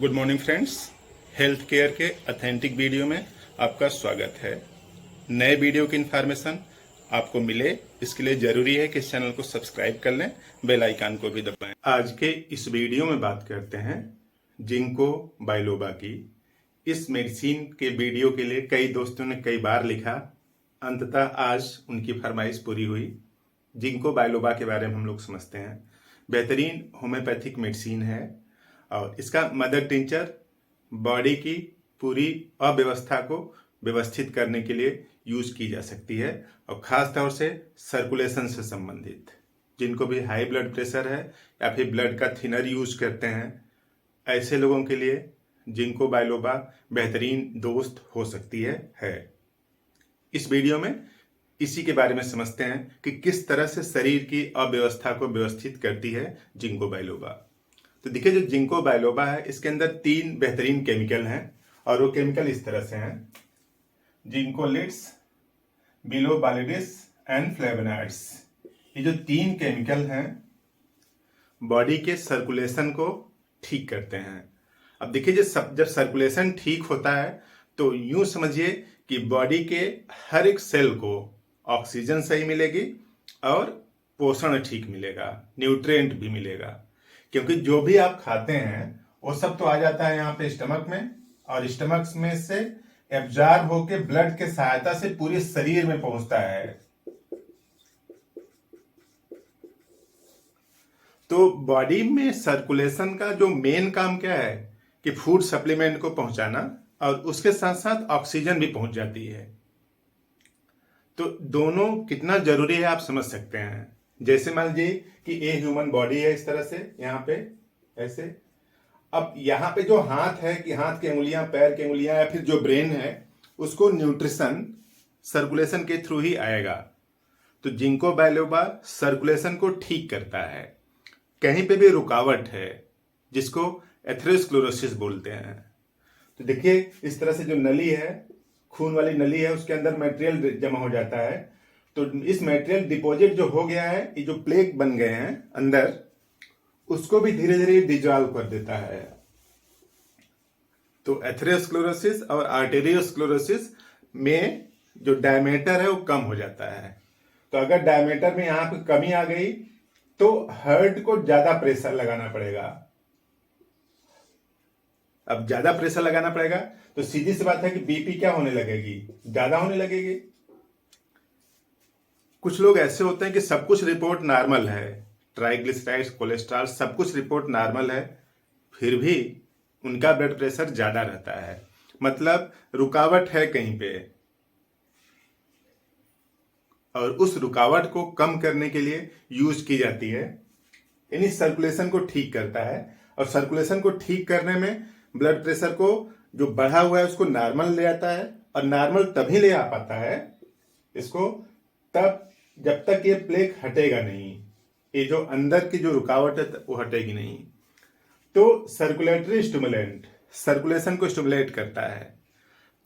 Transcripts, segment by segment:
Good morning friends, health care के authentic video में आपका स्वागत है। नए वीडियो की इन्फॉर्मेशन आपको मिले, इसके लिए जरूरी है कि इस चैनल को सब्सक्राइब कर लें, बेल आइकन को भी दबाएं। आज के इस वीडियो में बात करते हैं जिंको बाइलोबा की। इस मेडिसिन के वीडियो के लिए कई दोस्तों ने कई बार लिखा, अंततः आज उनकी फरमाइश पूरी हुई। जिंको बाइलोबा के बारे में हम लोग समझते हैं। बेहतरीन होम्योपैथिक मेडिसिन है और इसका मदर टिंचर बॉडी की पूरी अव्यवस्था को व्यवस्थित करने के लिए यूज की जा सकती है और खास तौर से सर्कुलेशन से संबंधित जिनको भी हाई ब्लड प्रेशर है या फिर ब्लड का थिनर यूज करते हैं, ऐसे लोगों के लिए जिंको बाइलोबा बेहतरीन दोस्त हो सकती है। इस वीडियो में इसी के बारे में समझते हैं कि किस तरह से शरीर की अव्यवस्था को व्यवस्थित करती है जिंको बाइलोबा। तो देखिए, जो जिंको बाइलोबा है इसके अंदर 3 बेहतरीन केमिकल हैं और वो केमिकल इस तरह से हैं: जिंकोलिट्स, बिलोबालिडिस एंड फ्लेवोनॉइड्स। ये जो 3 केमिकल हैं बॉडी के सर्कुलेशन को ठीक करते हैं। अब देखिए, जब सर्कुलेशन ठीक होता है तो यूं समझिए कि बॉडी के हर एक सेल को ऑक्सीजन सही मिलेगी और पोषण ठीक मिलेगा, न्यूट्रिएंट भी मिलेगा, क्योंकि जो भी आप खाते हैं वो सब तो आ जाता है यहाँ पे स्टमक में और स्टमक में से एब्जॉर्ब होके ब्लड के सहायता से पूरे शरीर में पहुंचता है। तो बॉडी में सर्कुलेशन का जो मेन काम क्या है कि फूड सप्लीमेंट को पहुंचाना और उसके साथ साथ ऑक्सीजन भी पहुंच जाती है। तो दोनों कितना जरूरी है आप समझ सकते हैं। जैसे मान लीजिए कि ये ह्यूमन बॉडी है, इस तरह से यहाँ पे ऐसे। अब यहाँ पे जो हाथ है कि हाथ की उंगलियां, पैर की उंगलियां या फिर जो ब्रेन है उसको न्यूट्रिशन सर्कुलेशन के थ्रू ही आएगा। तो जिंको बाइलोबा सर्कुलेशन को ठीक करता है। कहीं पे भी रुकावट है जिसको एथेरोस्क्लेरोसिस बोलते हैं। तो देखिए, इस तरह से जो नली है, खून वाली नली है, उसके अंदर मटेरियल जमा हो जाता है। तो इस मटेरियल डिपॉजिट जो हो गया है, ये जो प्लेक बन गए हैं अंदर, उसको भी धीरे धीरे डिजॉल्व कर देता है। तो एथेरोस्क्लेरोसिस और आर्टेरियोस्क्लेरोसिस में जो डायमीटर है वो कम हो जाता है। तो अगर डायमीटर में यहां पे कमी आ गई तो हार्ट को ज्यादा प्रेशर लगाना पड़ेगा। अब ज्यादा प्रेशर लगाना पड़ेगा तो सीधी सी बात है कि बीपी क्या होने लगेगी, ज्यादा होने लगेगी। कुछ लोग ऐसे होते हैं कि सब कुछ रिपोर्ट नॉर्मल है, ट्राइग्लिसराइड्स, कोलेस्ट्रॉल सब कुछ रिपोर्ट नॉर्मल है, फिर भी उनका ब्लड प्रेशर ज्यादा रहता है। मतलब रुकावट है कहीं पे, और उस रुकावट को कम करने के लिए यूज की जाती है। यानी सर्कुलेशन को ठीक करता है और सर्कुलेशन को ठीक करने में ब्लड प्रेशर को जो बढ़ा हुआ है उसको नॉर्मल ले आता है। और नॉर्मल तभी ले आ पाता है इसको तब जब तक ये प्लेक हटेगा नहीं, ये जो अंदर की जो रुकावट है वो हटेगी नहीं। तो सर्कुलेटरी स्टिमुलेंट सर्कुलेशन को स्टिमुलेट करता है।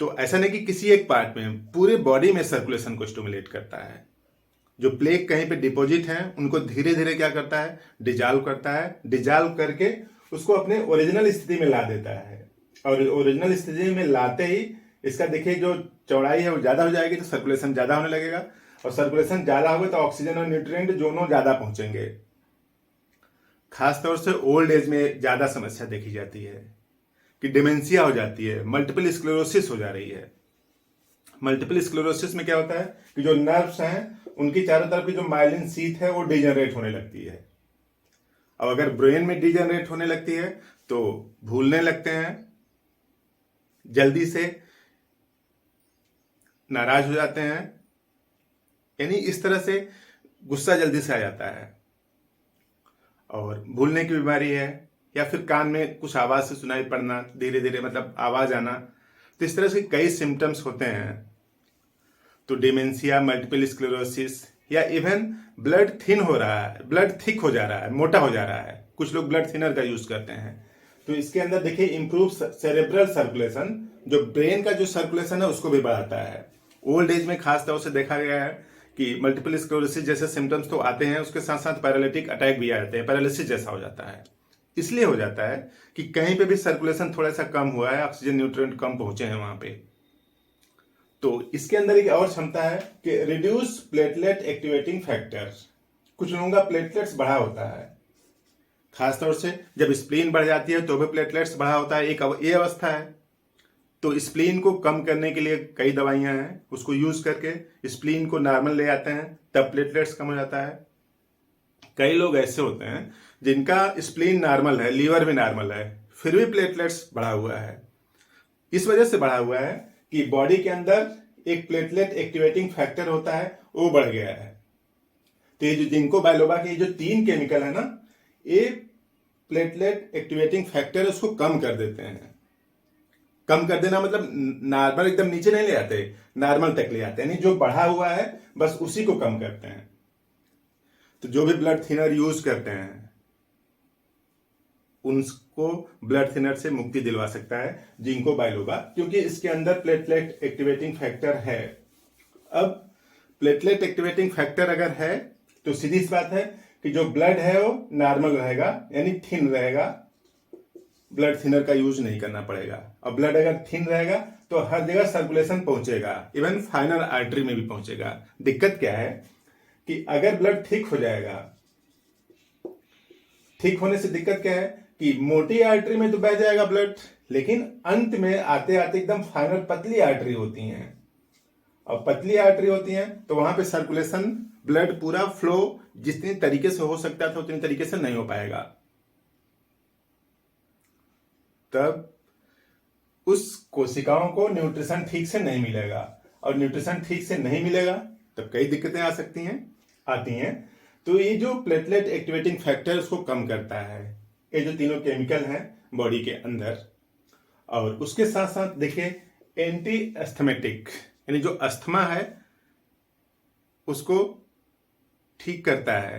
तो ऐसा नहीं कि किसी एक पार्ट में, पूरे बॉडी में सर्कुलेशन को स्टिमुलेट करता है। जो प्लेक कहीं पे डिपॉजिट है उनको धीरे धीरे क्या करता है, डिजॉल्व करता है। डिजॉल्व करके उसको अपने ओरिजिनल स्थिति में ला देता है। और ओरिजिनल स्थिति में लाते ही इसका देखिए जो चौड़ाई है वो ज्यादा हो जाएगी, तो सर्कुलेशन ज्यादा होने लगेगा। और सर्कुलेशन ज्यादा होगा तो ऑक्सीजन और न्यूट्रिएंट दोनों ज्यादा पहुंचेंगे। खासतौर से ओल्ड एज में ज्यादा समस्या देखी जाती है कि डिमेंशिया हो जाती है, मल्टीपल स्क्लेरोसिस हो जा रही है। मल्टीपल स्क्लेरोसिस में क्या होता है कि जो नर्व्स हैं उनकी चारों तरफ की जो माइलिन शीथ है वो डिजनरेट होने लगती है। और अगर ब्रेन में डिजनरेट होने लगती है तो भूलने लगते हैं, जल्दी से नाराज हो जाते हैं, यानी इस तरह से गुस्सा जल्दी से आ जाता है और भूलने की बीमारी है। या फिर कान में कुछ आवाज से सुनाई पड़ना, धीरे धीरे मतलब आवाज आना। तो इस तरह से कई सिम्टम्स होते हैं। तो डिमेंशिया, मल्टीपल स्क्लेरोसिस या इवन ब्लड थिन हो रहा है, ब्लड थिक हो जा रहा है, मोटा हो जा रहा है। कुछ लोग ब्लड थिनर का यूज करते हैं। तो इसके अंदर देखिए इंप्रूव सेरेब्रल सर्कुलेशन, जो ब्रेन का जो सर्कुलेशन है उसको भी बढ़ाता है। ओल्ड एज में खास तौर से देखा गया है कि मल्टीपल स्क्लेरोसिस जैसे सिम्टम्स तो आते हैं, उसके साथ साथ पैरालिटिक अटैक भी आ जाते हैं, पैरालिसिस जैसा हो जाता है। इसलिए हो जाता है कि कहीं पे भी सर्कुलेशन थोड़ा सा कम हुआ है, ऑक्सीजन न्यूट्रिएंट कम पहुंचे हैं वहां पे। तो इसके अंदर एक और क्षमता है कि रिड्यूस प्लेटलेट एक्टिवेटिंग फैक्टर। कुछ लोगों का प्लेटलेट्स बढ़ा होता है, खासतौर से जब स्प्लीन बढ़ जाती है तो भी प्लेटलेट्स बढ़ा होता है, एक ये अवस्था है। तो स्प्लीन को कम करने के लिए कई दवाइयां हैं, उसको यूज करके स्प्लीन को नॉर्मल ले आते हैं, तब प्लेटलेट्स कम हो जाता है। कई लोग ऐसे होते हैं जिनका स्प्लीन नॉर्मल है, लीवर भी नॉर्मल है, फिर भी प्लेटलेट्स बढ़ा हुआ है। इस वजह से बढ़ा हुआ है कि बॉडी के अंदर एक प्लेटलेट एक्टिवेटिंग फैक्टर होता है, वो बढ़ गया है। तो ये जो जिंको बाइलोबा के जो 3 केमिकल है ना, ये प्लेटलेट एक्टिवेटिंग फैक्टर उसको कम कर देते हैं। कम कर देना मतलब नॉर्मल एकदम नीचे नहीं ले आते, नॉर्मल तक ले आते हैं, यानी जो बढ़ा हुआ है बस उसी को कम करते हैं। तो जो भी ब्लड थिनर यूज करते हैं उनको ब्लड थिनर से मुक्ति दिलवा सकता है जिंको बाइलोबा, क्योंकि इसके अंदर प्लेटलेट एक्टिवेटिंग फैक्टर है। अब प्लेटलेट एक्टिवेटिंग फैक्टर अगर है तो सीधी सी बात है कि जो ब्लड है वो नॉर्मल रहेगा, यानी थिन रहेगा, ब्लड थिनर का यूज नहीं करना पड़ेगा। और ब्लड अगर थिन रहेगा तो हर जगह सर्कुलेशन पहुंचेगा, इवन फाइनल आर्टरी में भी पहुंचेगा। दिक्कत क्या है कि अगर ब्लड थिक हो जाएगा, ठीक होने से दिक्कत क्या है कि मोटी आर्टरी में तो बह जाएगा ब्लड, लेकिन अंत में आते आते एकदम फाइनल पतली आर्टरी होती हैं, और पतली आर्टरी होती हैं तो वहां पे सर्कुलेशन, ब्लड पूरा फ्लो जितनी तरीके से हो सकता था उतनी तरीके से नहीं हो पाएगा। तब उस कोशिकाओं को न्यूट्रिशन ठीक से नहीं मिलेगा, और न्यूट्रिशन ठीक से नहीं मिलेगा तब कई दिक्कतें आती हैं। तो ये जो प्लेटलेट एक्टिवेटिंग फैक्टर उसको कम करता है, ये जो तीनों केमिकल हैं बॉडी के अंदर। और उसके साथ साथ देखिए एंटी एस्थमेटिक, यानी जो अस्थमा है उसको ठीक करता है।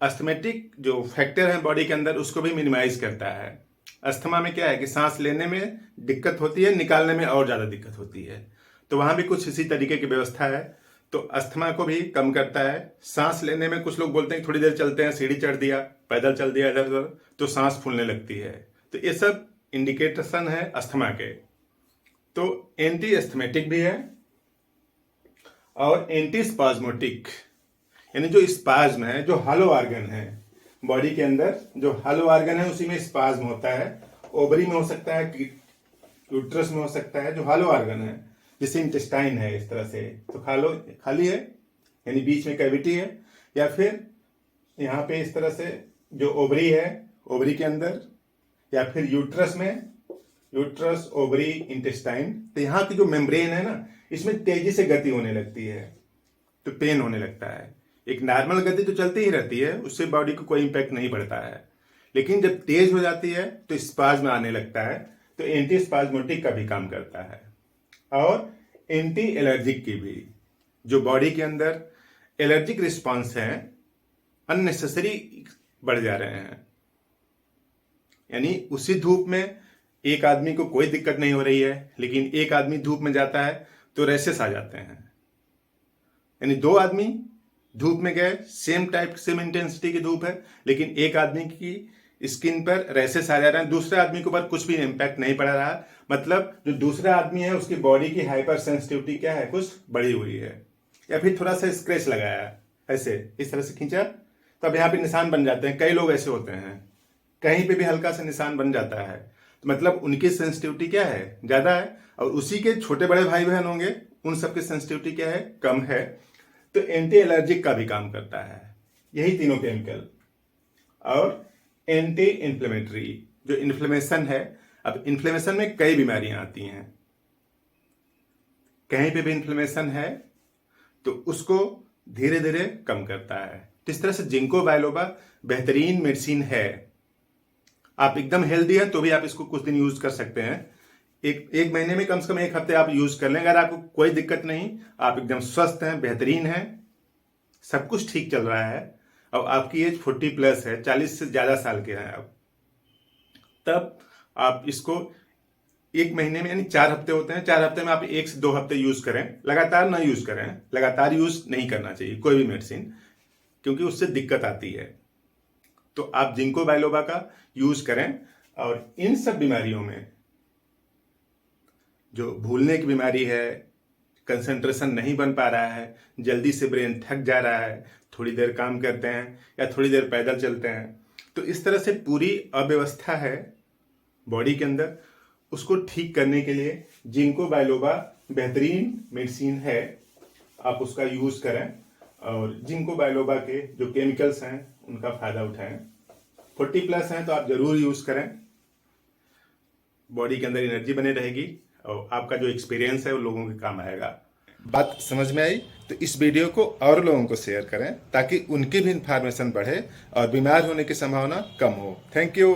अस्थमेटिक जो फैक्टर है बॉडी के अंदर उसको भी मिनिमाइज करता है। अस्थमा में क्या है कि सांस लेने में दिक्कत होती है, निकालने में और ज्यादा दिक्कत होती है, तो वहां भी कुछ इसी तरीके की व्यवस्था है। तो अस्थमा को भी कम करता है। सांस लेने में कुछ लोग बोलते हैं थोड़ी देर चलते हैं, सीढ़ी चढ़ दिया, पैदल चल दिया इधर उधर, तो सांस फूलने लगती है। तो ये सब इंडिकेशन है अस्थमा के। तो एंटी एस्थमेटिक भी है और एंटी स्पाज्मोटिक, यानी जो स्पाज्म है, जो हॉलो ऑर्गन है बॉडी के अंदर, जो हॉलो ऑर्गन है उसी में स्पाज्म होता है। ओवरी में हो सकता है, यूट्रस में हो सकता है, जो हॉलो ऑर्गन है, जैसे इंटेस्टाइन है इस तरह से, तो खाली है, यानी बीच में कैविटी है। या फिर यहाँ पे इस तरह से जो ओवरी है, ओवरी के अंदर, या फिर यूट्रस में, यूट्रस, ओवरी, इंटेस्टाइन। तो यहाँ की जो मेम्ब्रेन है ना, इसमें तेजी से गति होने लगती है तो पेन होने लगता है। एक नॉर्मल गति तो चलती ही रहती है, उससे बॉडी को कोई इंपैक्ट नहीं पड़ता है, लेकिन जब तेज हो जाती है तो स्पाज्म आने लगता है। तो एंटी स्पाज्मोटिक का भी काम करता है, और एंटी एलर्जिक की भी। जो बॉडी के अंदर एलर्जिक रिस्पॉन्स है अननेसेसरी बढ़ जा रहे हैं, यानी उसी धूप में एक आदमी को कोई दिक्कत नहीं हो रही है, लेकिन एक आदमी धूप में जाता है तो रैशेस आ जाते हैं। यानी 2 आदमी धूप में गए, सेम टाइप, सेम इंटेंसिटी की धूप है, लेकिन एक आदमी की स्किन पर रैशेस आ जा रहे हैं, दूसरे आदमी के ऊपर कुछ भी इम्पैक्ट नहीं पड़ रहा। मतलब जो दूसरा आदमी है उसकी बॉडी की हाइपर सेंसिटिविटी क्या है, कुछ बढ़ी हुई है। या फिर थोड़ा सा स्क्रैच लगाया, ऐसे इस तरह से खींचा, तो अब यहाँ पे निशान बन जाते हैं। कई लोग ऐसे होते हैं, कहीं पे भी हल्का सा निशान बन जाता है, तो मतलब उनकी सेंसिटिविटी क्या है, ज्यादा है। और उसी के छोटे बड़े भाई बहन होंगे, उन सबकी सेंसिटिविटी क्या है, कम है। तो एंटी एलर्जिक का भी काम करता है यही तीनों केमिकल। और एंटी इन्फ्लेमेटरी, जो इन्फ्लेमेशन है, अब इन्फ्लेमेशन में कई बीमारियां आती हैं, कहीं पे भी इन्फ्लेमेशन है तो उसको धीरे धीरे कम करता है। तो इस तरह से जिंको बाइलोबा बेहतरीन मेडिसिन है। आप एकदम हेल्दी है तो भी आप इसको कुछ दिन यूज कर सकते हैं। एक महीने में कम से कम 1 हफ्ते आप यूज कर लें। अगर आपको कोई दिक्कत नहीं, आप एकदम स्वस्थ हैं, बेहतरीन हैं, सब कुछ ठीक चल रहा है, और आपकी एज 40+ है, 40 से ज्यादा साल के हैं आप, तब आप इसको 1 महीने में, यानी 4 हफ्ते होते हैं, 4 हफ्ते में आप 1 से 2 हफ्ते यूज करें। लगातार ना यूज करें, लगातार यूज नहीं करना चाहिए कोई भी मेडिसिन, क्योंकि उससे दिक्कत आती है। तो आप जिंको बाइलोबा का यूज करें। और इन सब बीमारियों में जो भूलने की बीमारी है, कंसंट्रेशन नहीं बन पा रहा है, जल्दी से ब्रेन थक जा रहा है, थोड़ी देर काम करते हैं या थोड़ी देर पैदल चलते हैं, तो इस तरह से पूरी अव्यवस्था है बॉडी के अंदर, उसको ठीक करने के लिए जिंको बाइलोबा बेहतरीन मेडिसिन है। आप उसका यूज करें और जिंको बाइलोबा के जो केमिकल्स हैं उनका फायदा उठाएं। 40+ हैं तो आप जरूर यूज करें, बॉडी के अंदर एनर्जी बने रहेगी और आपका जो एक्सपीरियंस है वो लोगों के काम आएगा। बात समझ में आई तो इस वीडियो को और लोगों को शेयर करें ताकि उनकी भी इंफॉर्मेशन बढ़े और बीमार होने की संभावना कम हो। Thank you.